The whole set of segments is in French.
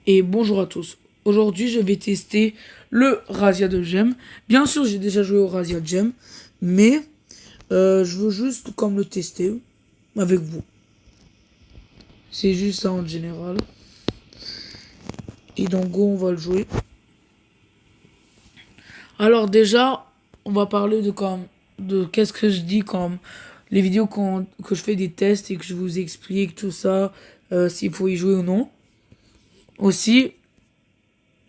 Et bonjour à tous. Aujourd'hui, je vais tester le Razia de Gem. Bien sûr, j'ai déjà joué au Razia de Gem, mais je veux juste comme le tester avec vous. C'est juste ça en général. Et donc, go, on va le jouer. Alors déjà, on va parler de qu'est-ce que je dis comme les vidéos que je fais des tests et que je vous explique tout ça, s'il faut y jouer ou non. Aussi,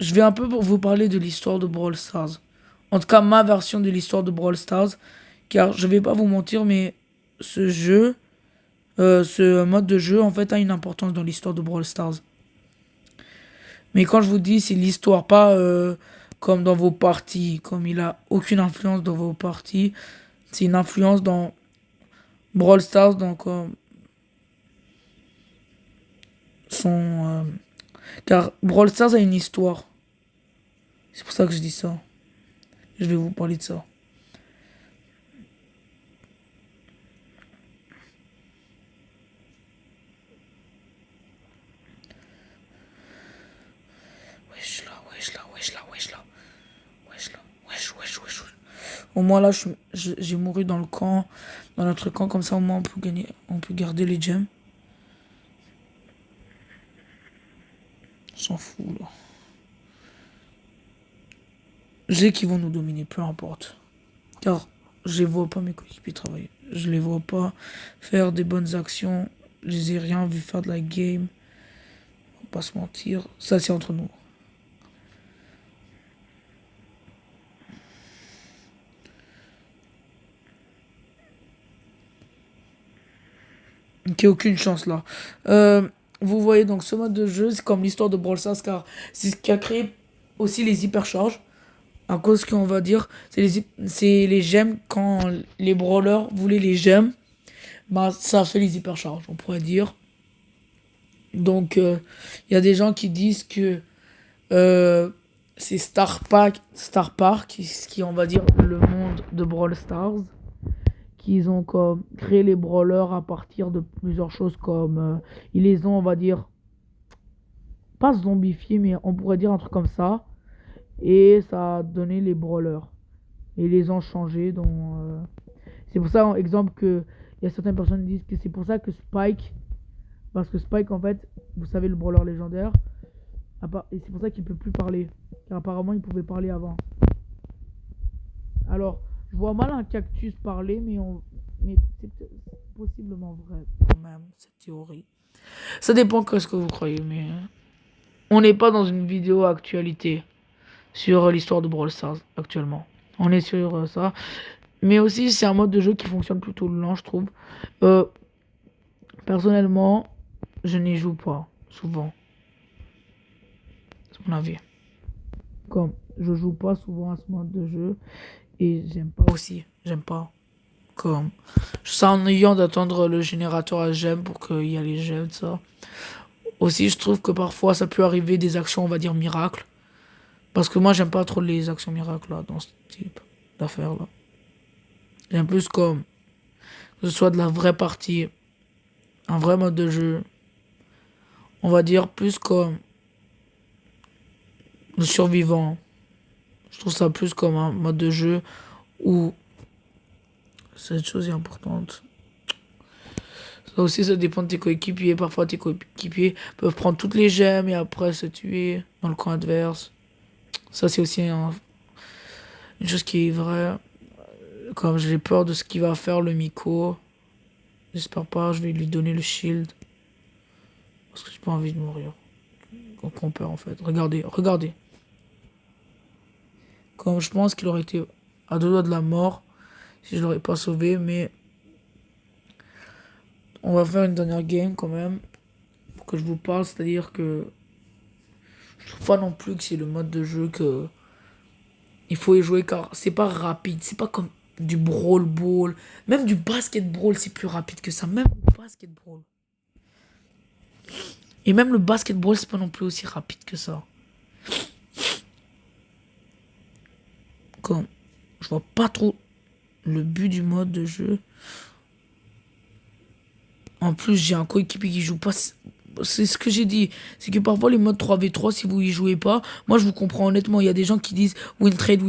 je vais un peu vous parler de l'histoire de Brawl Stars. En tout cas, ma version de l'histoire de Brawl Stars. Car je vais pas vous mentir, mais ce jeu, ce mode de jeu, en fait, a une importance dans l'histoire de Brawl Stars. Mais quand je vous dis, c'est l'histoire, pas comme dans vos parties, comme il a aucune influence dans vos parties. C'est une influence dans Brawl Stars, donc son... car Brawl Stars a une histoire. C'est pour ça que je dis ça. Je vais vous parler de ça. Wesh là, wesh là, wesh là, wesh là. Wesh là, wesh, wesh, wesh, wesh. Au moins là, j'ai mouru dans le camp, dans notre camp, comme ça au moins on peut gagner, on peut garder les gems. On s'en fout là. J'ai qu'ils vont nous dominer, peu importe. Car je les vois pas mes coéquipiers travailler. Je les vois pas faire des bonnes actions. Je les ai rien vu faire de la game. On va pas se mentir. Ça c'est entre nous. Ok, aucune chance là. Vous voyez donc ce mode de jeu, c'est comme l'histoire de Brawl Stars, car c'est ce qui a créé aussi les hypercharges. À cause qu'on va dire, c'est les gemmes, quand les brawlers voulaient les gemmes, bah ça fait les hypercharges, on pourrait dire. Donc il y a des gens qui disent que euh, c'est Star Park, qui on va dire le monde de Brawl Stars, qu'ils ont comme créé les brawlers à partir de plusieurs choses comme ils les ont, on va dire, pas zombifiés, mais on pourrait dire un truc comme ça. Et ça a donné les brawlers. Et ils les ont changés. C'est pour ça, exemple, que il y a certaines personnes qui disent que c'est pour ça que Spike, parce que Spike, en fait, vous savez, le brawler légendaire, et c'est pour ça qu'il peut plus parler. Car apparemment, il pouvait parler avant. Alors, je vois mal un cactus parler, mais c'est possiblement vrai, quand même, cette théorie. Ça dépend de ce que vous croyez, mais on n'est pas dans une vidéo actualité sur l'histoire de Brawl Stars actuellement. On est sur ça. Mais aussi, c'est un mode de jeu qui fonctionne plutôt lent, je trouve. Euh, Personnellement, je n'y joue pas souvent. C'est mon avis. Comme je joue pas souvent à ce mode de jeu. Et j'aime pas aussi. J'aime pas. Comme. C'est ennuyant d'attendre le générateur à gemmes pour qu'il y ait les gemmes, ça. Aussi, je trouve que parfois, ça peut arriver des actions, on va dire, miracles. Parce que moi, j'aime pas trop les actions miracles, là, dans ce type d'affaires, là. J'aime plus comme. Que ce soit de la vraie partie. Un vrai mode de jeu. On va dire plus comme le survivant. Je trouve ça plus comme un mode de jeu où cette chose est importante. Ça aussi, ça dépend de tes coéquipiers. Parfois, tes coéquipiers peuvent prendre toutes les gemmes et après se tuer dans le camp adverse. Ça, c'est aussi une chose qui est vraie. Comme j'ai peur de ce qu'il va faire le Miko. J'espère pas, je vais lui donner le shield. Parce que j'ai pas envie de mourir. On comprend en fait. Regardez, regardez. Comme je pense qu'il aurait été à deux doigts de la mort si je l'aurais pas sauvé, mais on va faire une dernière game quand même pour que je vous parle, c'est-à-dire que je trouve pas non plus que c'est le mode de jeu que il faut y jouer car c'est pas rapide, c'est pas comme du brawl ball, même du basket brawl c'est plus rapide que ça, même le basket brawl. Et même le basket ball c'est pas non plus aussi rapide que ça. Comme je vois pas trop le but du mode de jeu. En plus, j'ai un coéquipier qui joue pas c'est ce que j'ai dit. C'est que parfois les modes 3v3, si vous y jouez pas, moi je vous comprends honnêtement. Il y a des gens qui disent win trade,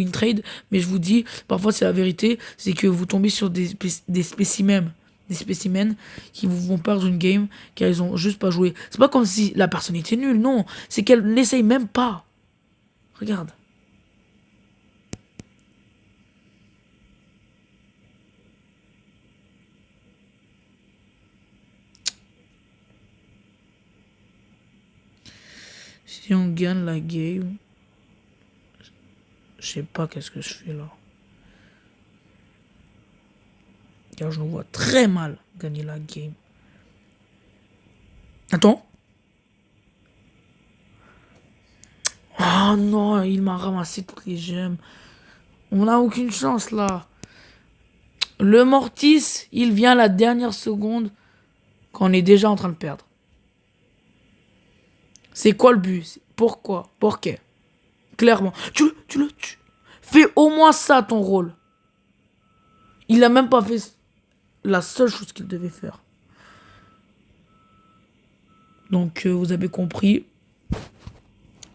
mais je vous dis, parfois c'est la vérité, c'est que vous tombez sur des spécimens. Des spécimens qui vous vont perdre une game, car ils ont juste pas joué. C'est pas comme si la personne était nulle, non. C'est qu'elle n'essaye même pas. Regarde. Si on gagne la game, je sais pas qu'est-ce que je fais là. Car je nous vois très mal gagner la game. Attends. Oh non, il m'a ramassé toutes les gemmes. On n'a aucune chance là. Le Mortis, il vient à la dernière seconde quand on est déjà en train de perdre. C'est quoi le but? Pourquoi? Pourquoi? Clairement. Tu fais au moins ça ton rôle. Il a même pas fait la seule chose qu'il devait faire. Donc, vous avez compris.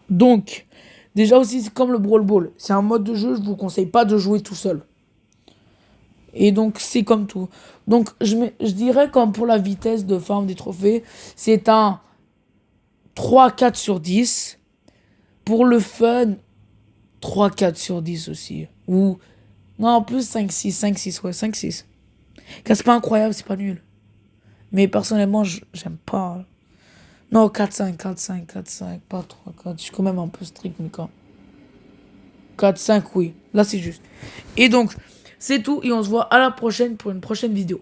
Donc, déjà aussi, c'est comme le Brawl Ball. C'est un mode de jeu, je vous conseille pas de jouer tout seul. Et donc, c'est comme tout. Donc, je dirais comme pour la vitesse de farm des trophées, c'est un 3-4 sur 10. Pour le fun, 3-4 sur 10 aussi. Ou, non, en plus 5-6, 5-6, ouais, 5-6. Car c'est pas incroyable, c'est pas nul. Mais personnellement, j'aime pas. Non, 4-5, 4-5, 4-5, pas 3-4. Je suis quand même un peu strict, mais quand. 4-5, oui. Là, c'est juste. Et donc, c'est tout. Et on se voit à la prochaine pour une prochaine vidéo.